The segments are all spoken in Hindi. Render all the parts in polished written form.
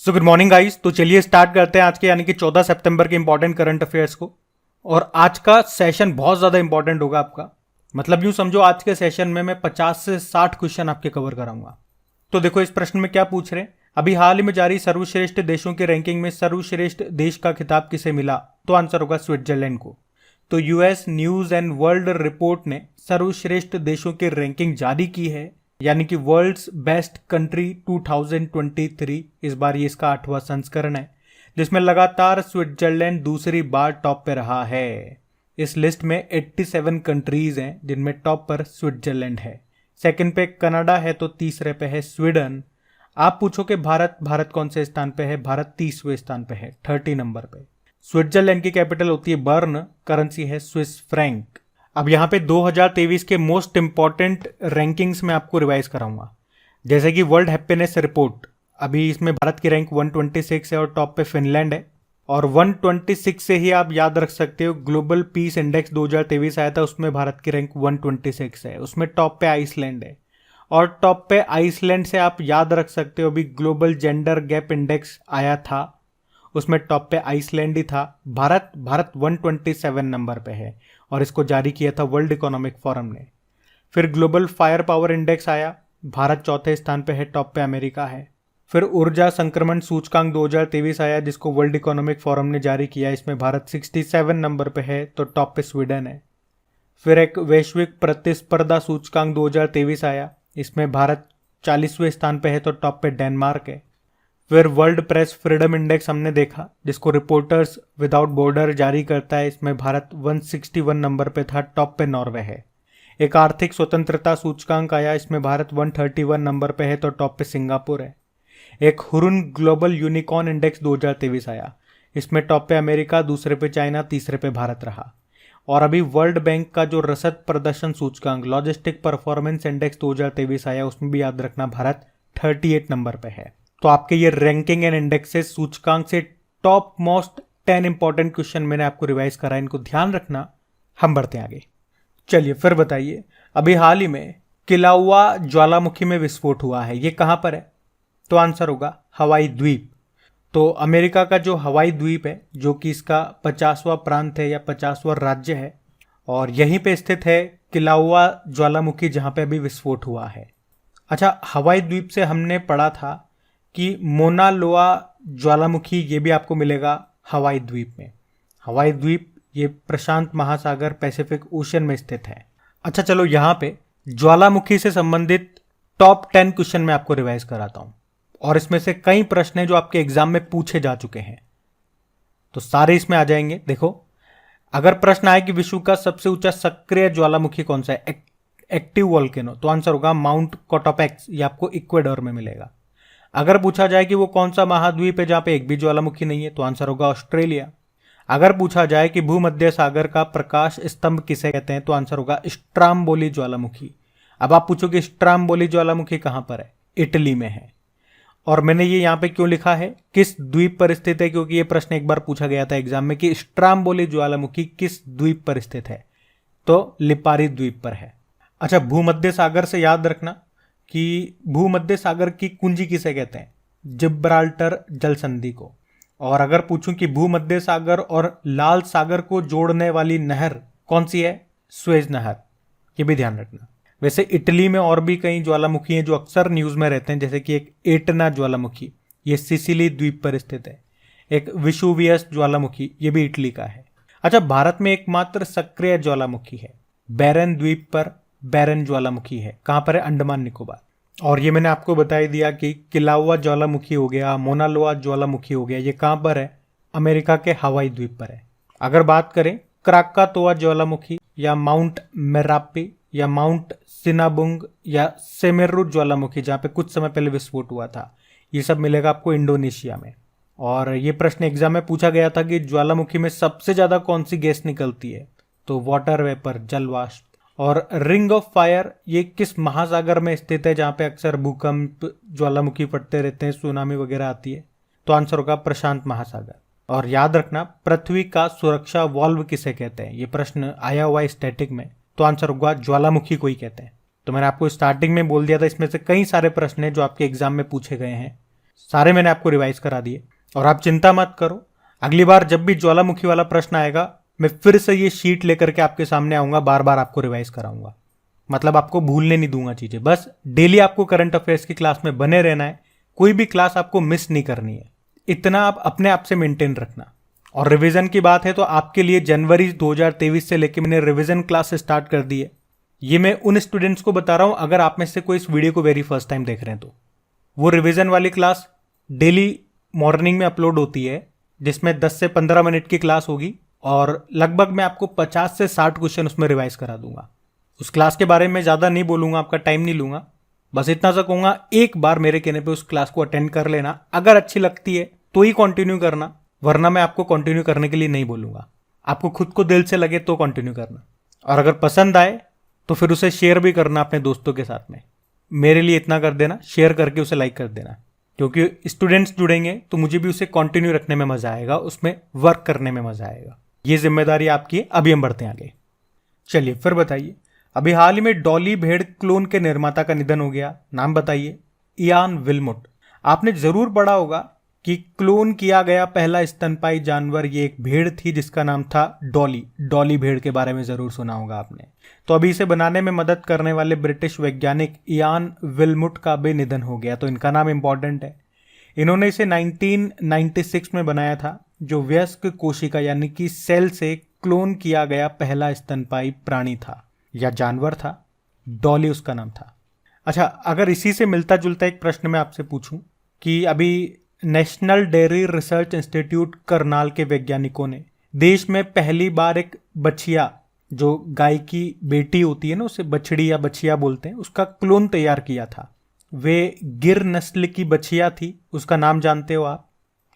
So good morning guys. तो चलिए स्टार्ट करते हैं आज के यानी कि 14 सितंबर के इंपॉर्टेंट करंट अफेयर्स को। और आज का सेशन बहुत ज़्यादा इंपॉर्टेंट होगा आपका। मतलब यूँ समझो आज के सेशन में मैं 50 से 60 क्वेश्चन आपके कवर कराऊंगा। तो देखो इस प्रश्न में क्या पूछ रहे हैं। अभी हाल ही में जारी सर्वश्रेष्ठ देशों की रैंकिंग में सर्वश्रेष्ठ देश का खिताब किसे मिला? तो आंसर होगा स्विट्जरलैंड को। तो US news and world report ने सर्वश्रेष्ठ देशों की रैंकिंग जारी की है, यानी कि वर्ल्ड्स बेस्ट कंट्री 2023। इस बार ये इसका 8वां संस्करण है, जिसमें लगातार स्विट्जरलैंड दूसरी बार टॉप पे रहा है। इस लिस्ट में 87 कंट्रीज हैं, जिनमें टॉप पर स्विट्जरलैंड है। सेकंड पे कनाडा है, तो तीसरे पे है स्वीडन। आप पूछो कि भारत कौन से स्थान पे है? भारत 30वें स्थान पे है, 30 नंबर पे। स्विट्जरलैंड की कैपिटल होती है बर्न, करेंसी है स्विस फ्रैंक। अब यहाँ पे 2023 के मोस्ट इंपॉर्टेंट रैंकिंग्स में आपको रिवाइज कराऊंगा, जैसे कि वर्ल्ड हैप्पीनेस रिपोर्ट। अभी इसमें भारत की रैंक 126 है और टॉप पे फिनलैंड है। और 126 से ही आप याद रख सकते हो ग्लोबल पीस इंडेक्स 2023 आया था, उसमें भारत की रैंक 126 है, उसमें टॉप पे आइसलैंड है। और टॉप पे आइसलैंड से आप याद रख सकते हो अभी ग्लोबल जेंडर गैप इंडेक्स आया था, उसमें टॉप पे आइसलैंड ही था। भारत 127 नंबर पे है और इसको जारी किया था वर्ल्ड इकोनॉमिक फोरम ने। फिर ग्लोबल फायर पावर इंडेक्स आया, भारत चौथे स्थान पे है, टॉप पे अमेरिका है। फिर ऊर्जा संक्रमण सूचकांक 2023 आया, जिसको वर्ल्ड इकोनॉमिक फोरम ने जारी किया, इसमें भारत 67 नंबर पे है, तो टॉप पे स्वीडन है। फिर एक वैश्विक प्रतिस्पर्धा सूचकांक 2023 आया, इसमें भारत 40वें स्थान पे है, तो टॉप पे डेनमार्क है। फिर वर्ल्ड प्रेस फ्रीडम इंडेक्स हमने देखा, जिसको रिपोर्टर्स विदाउट बॉर्डर जारी करता है, इसमें भारत 161 नंबर पे था, टॉप पे नॉर्वे है। एक आर्थिक स्वतंत्रता सूचकांक आया, इसमें भारत 131 नंबर पे है, तो टॉप पे सिंगापुर है। एक हुरुन ग्लोबल यूनिकॉर्न इंडेक्स 2023 आया, इसमें टॉप पे अमेरिका, दूसरे पे चाइना, तीसरे पे भारत रहा। और अभी वर्ल्ड बैंक का जो रसद प्रदर्शन सूचकांक लॉजिस्टिक परफॉर्मेंस इंडेक्स 2023 आया, उसमें भी याद रखना भारत 38 नंबर पे है। तो आपके ये रैंकिंग एंड इंडेक्सेस सूचकांक से टॉप मोस्ट 10 इंपॉर्टेंट क्वेश्चन मैंने आपको रिवाइज करा, इनको ध्यान रखना। हम बढ़ते हैं आगे। चलिए फिर बताइए, अभी हाल ही में किलाउआ ज्वालामुखी में विस्फोट हुआ है, ये कहां पर है? तो आंसर होगा हवाई द्वीप। तो अमेरिका का जो हवाई द्वीप है, जो कि इसका 50वां प्रांत है या 50वां राज्य है, और यहीं पे स्थित है किलाउआ ज्वालामुखी, जहां पे अभी विस्फोट हुआ है। अच्छा, हवाई द्वीप से हमने पढ़ा था कि मोना लोआ ज्वालामुखी, ये भी आपको मिलेगा हवाई द्वीप में। हवाई द्वीप ये प्रशांत महासागर पैसिफिक ओशन में स्थित है। अच्छा चलो, यहाँ पे ज्वालामुखी से संबंधित टॉप 10 क्वेश्चन मैं आपको रिवाइज कराता हूँ, और इसमें से कई प्रश्न हैं जो आपके एग्जाम में पूछे जा चुके हैं, तो सारे इसमें आ जाएंगे। देखो, अगर प्रश्न आए कि विश्व का सबसे ऊंचा सक्रिय ज्वालामुखी कौन सा है, एक्टिव वोल्केनो, तो आंसर होगा माउंट कोटोपेक्स, ये आपको इक्वेडोर में मिलेगा। अगर पूछा जाए कि वो कौन सा महाद्वीप है जहां पे एक भी ज्वालामुखी नहीं है, तो आंसर होगा ऑस्ट्रेलिया। अगर पूछा जाए कि भूमध्य सागर का प्रकाश स्तंभ किसे कहते हैं, तो आंसर होगा स्ट्राम्बोली ज्वालामुखी। अब आप पूछोगे स्ट्राम्बोली ज्वालामुखी कहां पर है? इटली में है। और मैंने ये यहाँ पे क्यों लिखा है, किस द्वीप पर स्थित है, क्योंकि ये प्रश्न एक बार पूछा गया था एग्जाम में कि स्ट्राम्बोली ज्वालामुखी किस द्वीप पर स्थित है, तो लिपारी द्वीप पर है। अच्छा, भूमध्य सागर से याद रखना कि भूमध्य सागर की कुंजी किसे कहते हैं? जिब्राल्टर जल संधि को। और अगर पूछूं कि भूमध्य सागर और लाल सागर को जोड़ने वाली नहर कौन सी है? स्वेज नहर, ये भी ध्यान रखना। वैसे इटली में और भी कई ज्वालामुखी हैं जो अक्सर न्यूज में रहते हैं, जैसे कि एक एटना ज्वालामुखी, ये सिसिली द्वीप पर स्थित है। एक विशुवियस ज्वालामुखी, ये भी इटली का है। अच्छा, भारत में एकमात्र सक्रिय ज्वालामुखी है बैरन द्वीप पर, बैरन ज्वालामुखी है। कहां पर है? अंडमान निकोबार। और ये मैंने आपको बता ही दिया कि किलाउआ ज्वालामुखी हो गया, मोना लोआ ज्वालामुखी हो गया, ये कहां पर है? अमेरिका के हवाई द्वीप पर है। अगर बात करें क्राकातोआ ज्वालामुखी या माउंट मेरापी या माउंट सिनाबुंग या सेमेरू ज्वालामुखी, जहां पे कुछ समय पहले विस्फोट हुआ था, ये सब मिलेगा आपको इंडोनेशिया में। और ये प्रश्न एग्जाम में पूछा गया था कि ज्वालामुखी में सबसे ज्यादा कौन सी गैस निकलती है, तो वाटर वेपर, जल वाष्प। और रिंग ऑफ फायर ये किस महासागर में स्थित है, जहां पे अक्सर भूकंप, ज्वालामुखी फटते रहते हैं, सुनामी वगैरह आती है, तो आंसर होगा प्रशांत महासागर। और याद रखना, पृथ्वी का सुरक्षा वॉल्व किसे कहते हैं, ये प्रश्न आया हुआ है स्टैटिक में, तो आंसर होगा ज्वालामुखी को ही कहते हैं। तो मैंने आपको स्टार्टिंग में बोल दिया था, इसमें से कई सारे प्रश्न हैं जो आपके एग्जाम में पूछे गए हैं। सारे मैंने आपको रिवाइज करा दिए। और आप चिंता मत करो, अगली बार जब भी ज्वालामुखी वाला प्रश्न आएगा मैं फिर से ये शीट लेकर के आपके सामने आऊंगा, बार बार आपको रिवाइज कराऊंगा। मतलब आपको भूलने नहीं दूंगा चीजें। बस डेली आपको करंट अफेयर्स की क्लास में बने रहना है, कोई भी क्लास आपको मिस नहीं करनी है, इतना आप अपने आप से मेंटेन रखना। और रिवीजन की बात है तो आपके लिए जनवरी 2023 से लेकर मैंने रिवीजन क्लास स्टार्ट कर दी है। ये मैं उन स्टूडेंट्स को बता रहा हूं, अगर आप में से कोई इस वीडियो को वेरी फर्स्ट टाइम देख रहे हैं तो वो रिवीजन वाली क्लास डेली मॉर्निंग में अपलोड होती है, जिसमें 10 से 15 मिनट की क्लास होगी और लगभग मैं आपको 50 से 60 क्वेश्चन उसमें रिवाइज करा दूंगा। उस क्लास के बारे में ज़्यादा नहीं बोलूंगा, आपका टाइम नहीं लूंगा, बस इतना सा कहूंगा एक बार मेरे कहने पे उस क्लास को अटेंड कर लेना। अगर अच्छी लगती है तो ही कंटिन्यू करना, वरना मैं आपको कंटिन्यू करने के लिए नहीं बोलूंगा। आपको खुद को दिल से लगे तो कंटिन्यू करना, और अगर पसंद आए तो फिर उसे शेयर भी करना अपने दोस्तों के साथ में। मेरे लिए इतना कर देना, शेयर करके उसे लाइक कर देना, क्योंकि स्टूडेंट्स जुड़ेंगे तो मुझे भी उसे कंटिन्यू रखने में मजा आएगा, उसमें वर्क करने में मजा आएगा। ये जिम्मेदारी आपकी है। अभी हम बढ़ते हैं आगे। चलिए फिर बताइए, अभी हाल ही में डॉली भेड़ क्लोन के निर्माता का निधन हो गया, नाम बताइए। इयान विल्मुट। आपने जरूर पढ़ा होगा कि क्लोन किया गया पहला स्तनपाई जानवर ये एक भेड़ थी जिसका नाम था डॉली। डॉली भेड़ के बारे में जरूर सुना होगा आपने। तो अभी इसे बनाने में मदद करने वाले ब्रिटिश वैज्ञानिक इयान विल्मुट का भी निधन हो गया, तो इनका नाम इंपॉर्टेंट है। इन्होंने इसे 1996 में बनाया था, जो वयस्क कोशिका यानी कि सेल से क्लोन किया गया पहला स्तनपाई प्राणी था या जानवर था। डॉली उसका नाम था। अच्छा, अगर इसी से मिलता जुलता एक प्रश्न मैं आपसे पूछूं कि अभी national dairy research institute Karnal के वैज्ञानिकों ने देश में पहली बार एक बछिया, जो गाय की बेटी होती है ना, उसे बछड़ी या बछिया बोलते हैं, उसका क्लोन तैयार किया था। वे गिर नस्ल की बछिया थी, उसका नाम जानते हो आप?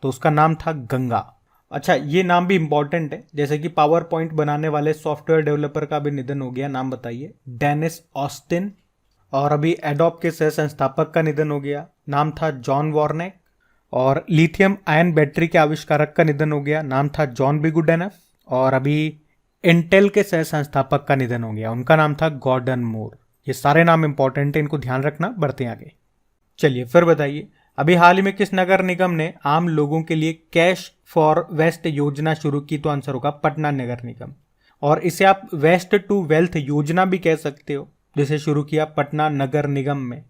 तो उसका नाम था गंगा। अच्छा, ये नाम भी इंपॉर्टेंट है, जैसे कि पावर पॉइंट बनाने वाले सॉफ्टवेयर डेवलपर का भी निधन हो गया, नाम बताइए। Dennis Austin. और अभी एडोब के सह संस्थापक का निधन हो गया, नाम था जॉन वॉर्नेक। और लिथियम आयन बैटरी के आविष्कारक का निधन हो गया, नाम था जॉन बी गुडेनफ। और अभी इंटेल के सह संस्थापक का निधन हो गया, उनका नाम था गॉर्डन मूर। ये सारे नाम इंपॉर्टेंट है, इनको ध्यान रखना। बढ़ते हैं आगे। चलिए फिर बताइए, अभी हाल ही में किस नगर निगम ने आम लोगों के लिए कैश फॉर वेस्ट योजना शुरू की? तो आंसर होगा पटना नगर निगम। और इसे आप वेस्ट टू वेल्थ योजना भी कह सकते हो, जिसे शुरू किया पटना नगर निगम में।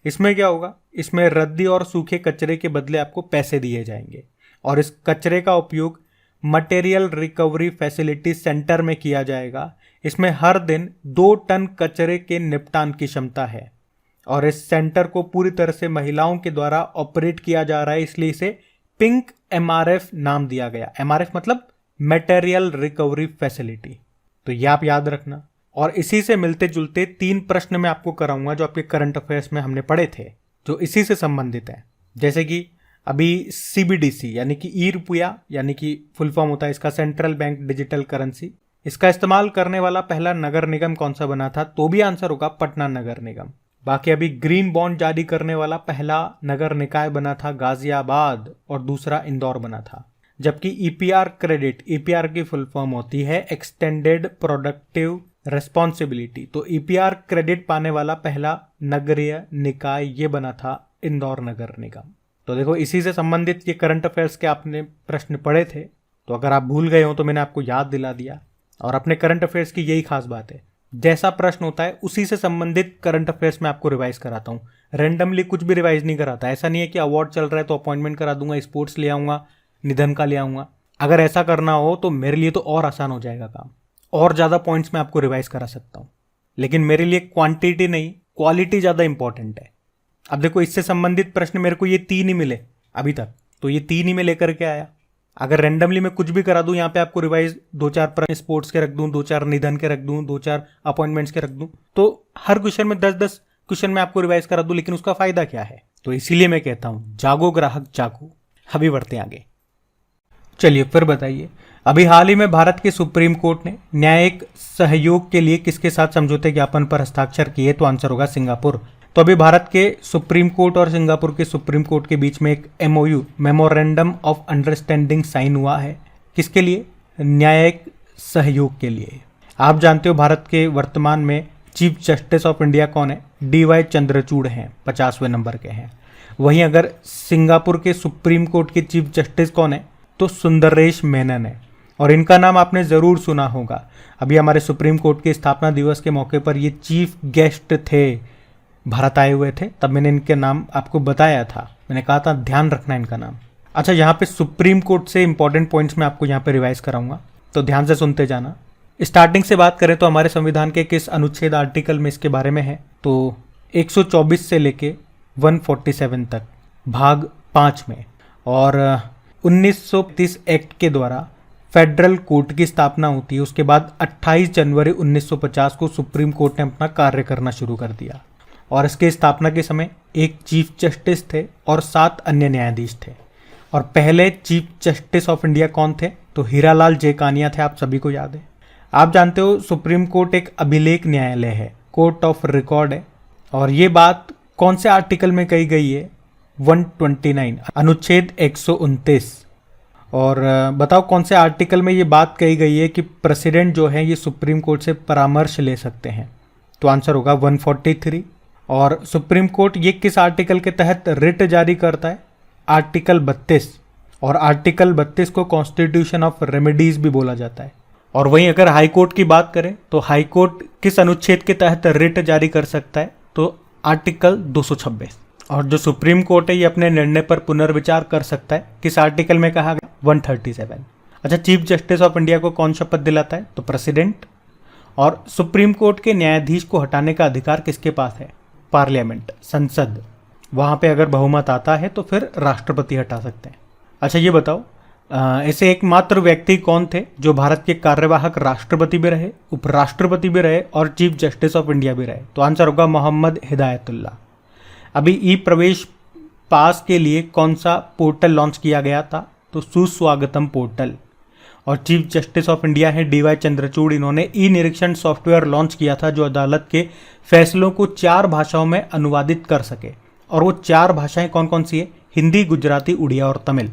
इसमें क्या होगा, इसमें रद्दी और सूखे कचरे के बदले आपको पैसे दिए जाएंगे, और इस कचरे का उपयोग मटेरियल रिकवरी फैसिलिटी सेंटर में किया जाएगा। इसमें हर दिन 2 टन कचरे के निपटान की क्षमता है, और इस सेंटर को पूरी तरह से महिलाओं के द्वारा ऑपरेट किया जा रहा है, इसलिए इसे पिंक एमआरएफ नाम दिया गया। एमआरएफ मतलब मटेरियल रिकवरी फैसिलिटी। तो ये आप याद रखना। और इसी से मिलते जुलते 3 प्रश्न मैं आपको कराऊंगा जो आपके करंट अफेयर्स में हमने पढ़े थे, जो इसी से संबंधित है। जैसे कि अभी सीबीडीसी यानी कि ई रुपया, यानी कि फुल फॉर्म होता है इसका सेंट्रल बैंक डिजिटल करेंसी, इसका इस्तेमाल करने वाला पहला नगर निगम कौन सा बना था? तो भी आंसर होगा पटना नगर निगम। बाकी अभी ग्रीन बॉन्ड जारी करने वाला पहला नगर निकाय बना था गाजियाबाद, और दूसरा इंदौर बना था। जबकि ईपीआर क्रेडिट, ईपीआर की फुल फॉर्म होती है एक्सटेंडेड प्रोडक्टिव रेस्पॉन्सिबिलिटी, तो ईपीआर क्रेडिट पाने वाला पहला नगरीय निकाय ये बना था इंदौर नगर निगम। तो देखो, इसी से संबंधित ये करंट अफेयर्स के आपने प्रश्न पढ़े थे, तो अगर आप भूल गए हो तो मैंने आपको याद दिला दिया। और अपने करंट अफेयर्स की यही खास बात है, जैसा प्रश्न होता है उसी से संबंधित करंट अफेयर्स में आपको रिवाइज कराता हूँ। रैंडमली कुछ भी रिवाइज नहीं कराता। ऐसा नहीं है कि अवार्ड चल रहा है तो अपॉइंटमेंट करा दूंगा, स्पोर्ट्स ले आऊंगा, निधन का ले आऊंगा। अगर ऐसा करना हो तो मेरे लिए तो और आसान हो जाएगा काम, और ज़्यादा पॉइंट्स मैं आपको रिवाइज करा सकता हूँ। लेकिन मेरे लिए क्वांटिटी नहीं, क्वालिटी ज़्यादा इंपॉर्टेंट है। अब देखो, इससे संबंधित प्रश्न मेरे को ये 3 ही मिले अभी तक, तो ये 3 ही मैं लेकर के आया। अगर रैंडमली मैं कुछ भी करा दूं, यहाँ पे आपको रिवाइज 2-4 प्रश्न स्पोर्ट्स के रख दूं, 2-4 निधन के रख दूं, 2-4 अपॉइंटमेंट्स के रख दूं, तो हर क्वेश्चन में 10-10 क्वेश्चन में आपको रिवाइज करा दूं, लेकिन उसका फायदा क्या है? तो इसीलिए मैं कहता हूं, जागो ग्राहक जागो। अभी बढ़ते हैं आगे। चलिए फिर बताइए, अभी हाल ही में भारत के सुप्रीम कोर्ट ने न्यायिक सहयोग के लिए किसके साथ समझौते ज्ञापन पर हस्ताक्षर किए? तो आंसर होगा सिंगापुर। तो अभी भारत के सुप्रीम कोर्ट और सिंगापुर के सुप्रीम कोर्ट के बीच में एक MOU, memorandum of understanding sign हुआ है। किसके लिए? न्यायिक सहयोग के लिए। आप जानते हो भारत के वर्तमान में चीफ जस्टिस ऑफ इंडिया कौन है? डीवाई चंद्रचूड़ हैं, 50वें नंबर के हैं। वहीं अगर सिंगापुर के सुप्रीम कोर्ट के चीफ जस्टिस कौन है, तो सुंदरेश मेनन है, और इनका नाम आपने ज़रूर सुना होगा। अभी हमारे सुप्रीम कोर्ट के स्थापना दिवस के मौके पर ये चीफ गेस्ट थे, भारत आए हुए थे, तब मैंने इनके नाम आपको बताया था, मैंने कहा था ध्यान रखना इनका नाम। अच्छा, यहाँ पे सुप्रीम कोर्ट से इंपॉर्टेंट पॉइंट्स मैं आपको यहाँ पे रिवाइज कराऊंगा, तो ध्यान से सुनते जाना। स्टार्टिंग से बात करें तो हमारे संविधान के किस अनुच्छेद आर्टिकल में इसके बारे में है, तो 124 से लेके 147 तक भाग 5 में, और 1930 एक्ट के द्वारा फेडरल कोर्ट की स्थापना होती है। उसके बाद 28 जनवरी 1950 को सुप्रीम कोर्ट ने अपना कार्य करना शुरू कर दिया, और इसके स्थापना के समय एक चीफ जस्टिस थे और 7 अन्य न्यायाधीश थे। और पहले चीफ जस्टिस ऑफ इंडिया कौन थे, तो हीरालाल जेकानिया थे, आप सभी को याद है। आप जानते हो सुप्रीम कोर्ट एक अभिलेख न्यायालय है, कोर्ट ऑफ रिकॉर्ड है, और ये बात कौन से आर्टिकल में कही गई है, 129 अनुच्छेद 129। और बताओ कौन से आर्टिकल में ये बात कही गई है कि प्रेसिडेंट जो है ये सुप्रीम कोर्ट से परामर्श ले सकते हैं, तो आंसर होगा 143। और सुप्रीम कोर्ट ये किस आर्टिकल के तहत रिट जारी करता है, आर्टिकल 32, और आर्टिकल 32 को कॉन्स्टिट्यूशन ऑफ रेमेडीज भी बोला जाता है। और वहीं अगर हाई कोर्ट की बात करें तो हाई कोर्ट किस अनुच्छेद के तहत रिट जारी कर सकता है, तो आर्टिकल 226। और जो सुप्रीम कोर्ट है ये अपने निर्णय पर पुनर्विचार कर सकता है, किस आर्टिकल में कहा गया, 137। अच्छा, चीफ जस्टिस ऑफ इंडिया को कौन शपथ दिलाता है, तो प्रेसिडेंट। और सुप्रीम कोर्ट के न्यायाधीश को हटाने का अधिकार किसके पास है, पार्लियामेंट, संसद। वहां पे अगर बहुमत आता है तो फिर राष्ट्रपति हटा सकते हैं। अच्छा, ये बताओ ऐसे एकमात्र व्यक्ति कौन थे जो भारत के कार्यवाहक राष्ट्रपति भी रहे, उपराष्ट्रपति भी रहे और चीफ जस्टिस ऑफ इंडिया भी रहे, तो आंसर होगा मोहम्मद हिदायतुल्ला। अभी ई प्रवेश पास के लिए कौन सा पोर्टल लॉन्च किया गया था, तो सुस्वागतम पोर्टल। और चीफ जस्टिस ऑफ इंडिया है DY चंद्रचूड़, इन्होंने ई निरीक्षण सॉफ्टवेयर लॉन्च किया था जो अदालत के फैसलों को 4 भाषाओं में अनुवादित कर सके, और वो 4 भाषाएं कौन कौन सी है, हिंदी, गुजराती, उड़िया और तमिल।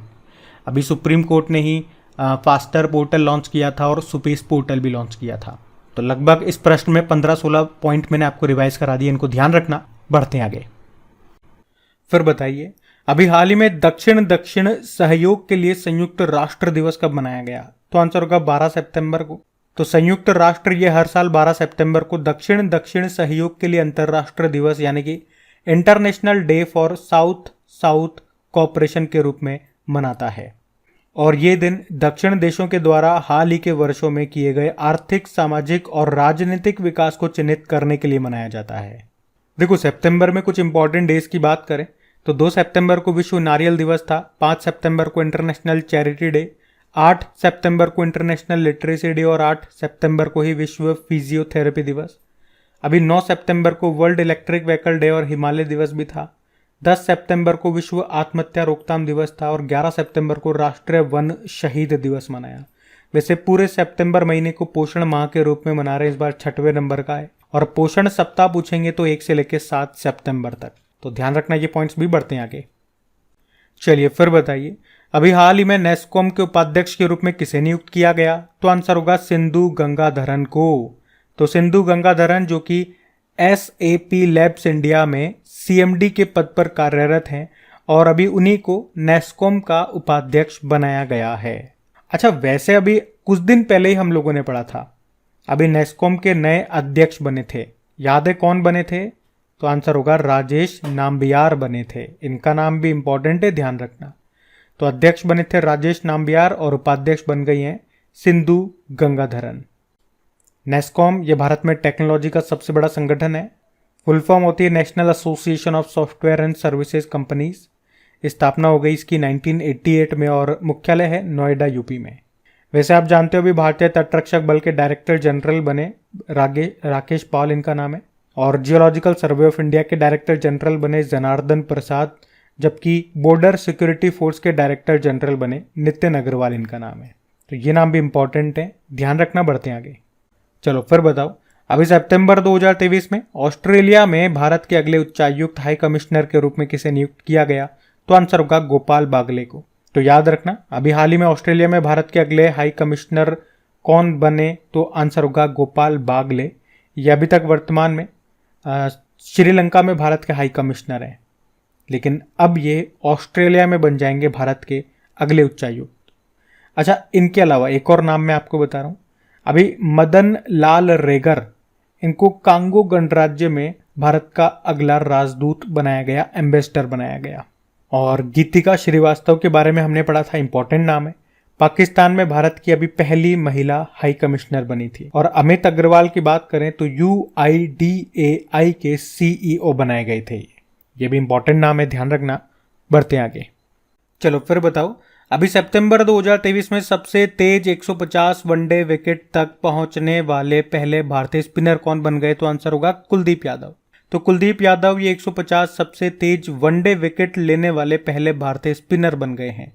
अभी सुप्रीम कोर्ट ने ही फास्टर पोर्टल लॉन्च किया था और सुपेस पोर्टल भी लॉन्च किया था। तो लगभग इस प्रश्न में 15-16 पॉइंट मैंने आपको रिवाइज करा दिए, इनको ध्यान रखना। बढ़ते हैं आगे। फिर बताइए, अभी हाल ही में दक्षिण दक्षिण सहयोग के लिए संयुक्त राष्ट्र दिवस कब मनाया गया, तो आंसर होगा 12 सितंबर को। तो संयुक्त राष्ट्र ये हर साल 12 सितंबर को दक्षिण दक्षिण सहयोग के लिए अंतर्राष्ट्रीय दिवस यानी कि international day for south south cooperation के रूप में मनाता है। और ये दिन दक्षिण देशों के द्वारा हाल ही के वर्षों में किए गए आर्थिक, सामाजिक और राजनीतिक विकास को चिन्हित करने के लिए मनाया जाता है। देखो, सितंबर में कुछ इंपॉर्टेंट डेज की बात करें तो 2 सितंबर को विश्व नारियल दिवस था, 5 सितंबर को इंटरनेशनल चैरिटी डे, 8 सितंबर को इंटरनेशनल लिटरेसी डे और 8 सितंबर को ही विश्व फिजियोथेरेपी दिवस। अभी 9 सितंबर को वर्ल्ड इलेक्ट्रिक व्हीकल डे और हिमालय दिवस भी था। 10 सितंबर को विश्व आत्महत्या रोकथाम दिवस था और 11 सितंबर को राष्ट्रीय वन शहीद दिवस मनाया। वैसे पूरे सितंबर महीने को पोषण माह के रूप में मना रहे, इस बार 6वें नंबर का है। और पोषण सप्ताह पूछेंगे तो 1 से लेकर 7 सितंबर तक, तो ध्यान रखना, ये पॉइंट्स भी बढ़ते हैं आगे। चलिए फिर बताइए, अभी हाल ही में नेस्कॉम के उपाध्यक्ष के रूप में किसे नियुक्त किया गया, तो आंसर होगा सिंधु गंगाधरन को। तो सिंधु गंगाधरन जो कि SAP लैब्स इंडिया में CMD के पद पर कार्यरत हैं और अभी उन्हीं को नेस्कॉम का उपाध्यक्ष बनाया गया है। अच्छा, वैसे अभी कुछ दिन पहले ही हम लोगों ने पढ़ा था, अभी नेस्कॉम के नए अध्यक्ष बने थे, याद है कौन बने थे, तो आंसर होगा राजेश नाम्बियार बने थे। इनका नाम भी इंपॉर्टेंट है, ध्यान रखना। तो अध्यक्ष बने थे राजेश नाम्बियार और उपाध्यक्ष बन गई हैं सिंधु गंगाधरन। नेस्कॉम ये भारत में टेक्नोलॉजी का सबसे बड़ा संगठन है। फुल फॉर्म होती है national association of software and services companies. स्थापना हो गई इसकी 1988 में और मुख्यालय है नोएडा यूपी में। वैसे आप जानते हो अभी भारतीय तटरक्षक बल के डायरेक्टर जनरल बने राकेश पाल, इनका नाम है। और जियोलॉजिकल सर्वे ऑफ इंडिया के डायरेक्टर जनरल बने जनार्दन प्रसाद, जबकि बॉर्डर सिक्योरिटी फोर्स के डायरेक्टर जनरल बने नितिन अग्रवाल, इनका नाम है। तो ये नाम भी इंपॉर्टेंट है, ध्यान रखना। बढ़ते हैं आगे। चलो फिर बताओ, अभी सितंबर 2023 में ऑस्ट्रेलिया में भारत के अगले उच्चायुक्त हाई कमिश्नर के रूप में किसे नियुक्त किया गया, तो आंसर होगा गोपाल बागले को। तो याद रखना, अभी हाल ही में ऑस्ट्रेलिया में भारत के अगले हाई कमिश्नर कौन बने, तो आंसर होगा गोपाल बागले। ये अभी तक वर्तमान में श्रीलंका में भारत के हाई कमिश्नर हैं। लेकिन अब ये ऑस्ट्रेलिया में बन जाएंगे भारत के अगले उच्चायुक्त। अच्छा, इनके अलावा एक और नाम मैं आपको बता रहा हूँ। अभी मदन लाल रेगर, इनको कांगो गणराज्य में भारत का अगला राजदूत बनाया गया, एम्बेसडर बनाया गया। और गीतिका श्रीवास्तव के बारे में हमने पढ़ा था, इंपॉर्टेंट नाम है। पाकिस्तान में भारत की अभी पहली महिला हाई कमिश्नर बनी थी। और अमित अग्रवाल की बात करें तो UIDAI के CEO बनाए गए थे। ये भी इंपॉर्टेंट नाम है, ध्यान रखना। बढ़ते आगे, चलो फिर बताओ। अभी सितंबर 2023 में सबसे तेज 150 वनडे विकेट तक पहुंचने वाले पहले भारतीय स्पिनर कौन बन गए? तो आंसर होगा कुलदीप यादव। तो कुलदीप यादव ये 150 सबसे तेज वनडे विकेट लेने वाले पहले भारतीय स्पिनर बन गए हैं।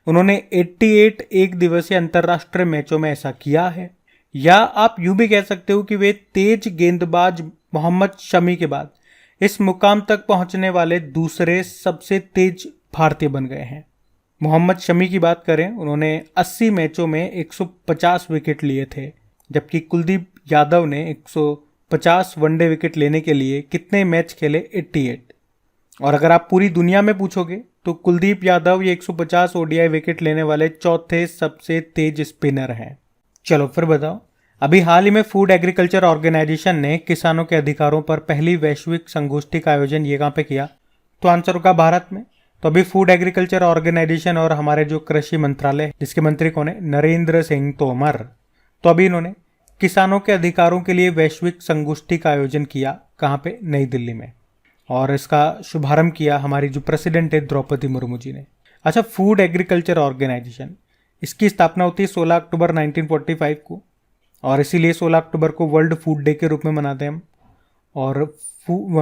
उन्होंने 88 एक दिवसीय अंतर्राष्ट्रीय मैचों में ऐसा किया है। या आप यूं भी कह सकते हो कि वे तेज गेंदबाज मोहम्मद शमी के बाद इस मुकाम तक पहुंचने वाले दूसरे सबसे तेज भारतीय बन गए हैं। मोहम्मद शमी की बात करें, उन्होंने 80 मैचों में 150 विकेट लिए थे, जबकि कुलदीप यादव ने 150 वनडे विकेट लेने के लिए कितने मैच खेले? 88। और अगर आप पूरी दुनिया में पूछोगे तो कुलदीप यादव ये 150 ODI विकेट लेने वाले चौथे सबसे तेज स्पिनर हैं। चलो फिर बताओ। अभी हाल ही में फूड एग्रीकल्चर ऑर्गेनाइजेशन ने किसानों के अधिकारों पर पहली वैश्विक संगोष्ठी का आयोजन ये कहाँ पे किया? तो आंसर होगा भारत में। तो अभी फूड एग्रीकल्चर ऑर्गेनाइजेशन और हमारे जो कृषि मंत्रालय, जिसके मंत्री कौन है? नरेंद्र सिंह तोमर। तो अभी इन्होंने किसानों के अधिकारों के लिए वैश्विक संगोष्ठी का आयोजन किया। कहाँ पे? नई दिल्ली में। और इसका शुभारंभ किया हमारी जो प्रेसिडेंट है द्रौपदी मुर्मू जी ने। अच्छा, फूड एग्रीकल्चर ऑर्गेनाइजेशन, इसकी स्थापना होती है 16 अक्टूबर 1945 को, और इसीलिए 16 अक्टूबर को वर्ल्ड फूड डे के रूप में मनाते हैं हम। और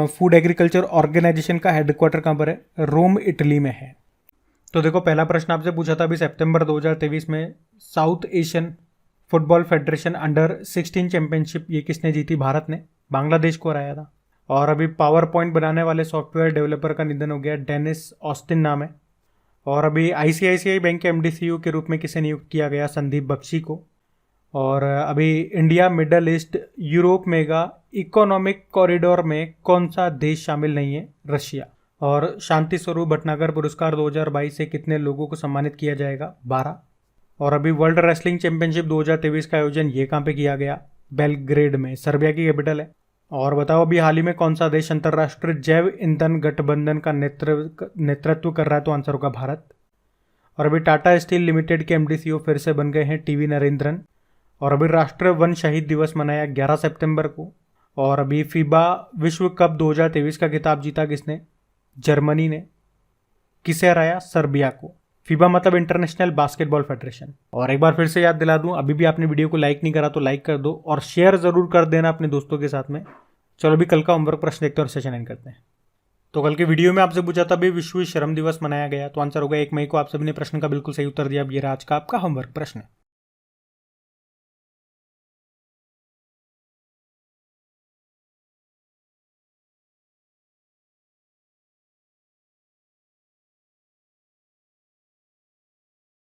फूड एग्रीकल्चर ऑर्गेनाइजेशन का हेडक्वार्टर कहाँ पर है? रोम, इटली में है। तो देखो, पहला प्रश्न आपसे पूछा था अभी सितंबर 2023 में साउथ एशियन फुटबॉल फेडरेशन अंडर-16 चैंपियनशिप ये किसने जीती? भारत ने बांग्लादेश को हराया था। और अभी पावर पॉइंट बनाने वाले सॉफ्टवेयर डेवलपर का निधन हो गया, डेनिस ऑस्टिन नाम है। और अभी ICICI बैंक के MD CEO के रूप में किसे नियुक्त किया गया? संदीप बख्शी को। और अभी India middle east Europe mega economic corridor में कौन सा देश शामिल नहीं है? रशिया। और शांति स्वरूप भटनागर पुरस्कार 2022 से कितने लोगों को सम्मानित किया जाएगा? 12। और अभी वर्ल्ड रेसलिंग चैंपियनशिप 2023 का आयोजन ये कहाँ पे किया गया? बेलग्रेड में, सर्बिया की कैपिटल है। और बताओ, अभी हाल ही में कौन सा देश अंतर्राष्ट्रीय जैव ईंधन गठबंधन का नेतृत्व कर रहा है? तो आंसर होगा भारत। और अभी टाटा स्टील लिमिटेड के MD CEO फिर से बन गए हैं TV नरेंद्रन। और अभी राष्ट्रीय वन शहीद दिवस मनाया 11 सितंबर को। और अभी फीबा विश्व कप 2023 का खिताब जीता किसने? जर्मनी ने। किसे हराया? सर्बिया को। फीबा मतलब इंटरनेशनल बास्केटबॉल फेडरेशन। और एक बार फिर से याद दिला दूं, अभी भी आपने वीडियो को लाइक नहीं करा तो लाइक कर दो और शेयर जरूर कर देना अपने दोस्तों के साथ में। चलो अभी कल का होमवर्क प्रश्न देखते हैं और सेशन एंड करते हैं। तो कल के वीडियो में आपसे पूछा था अभी विश्व श्रम दिवस मनाया गया, तो आंसर होगा 1 मई को। आप सभी ने प्रश्न का बिल्कुल सही उत्तर दिया। अब ये रहा आज का आपका होमवर्क प्रश्न।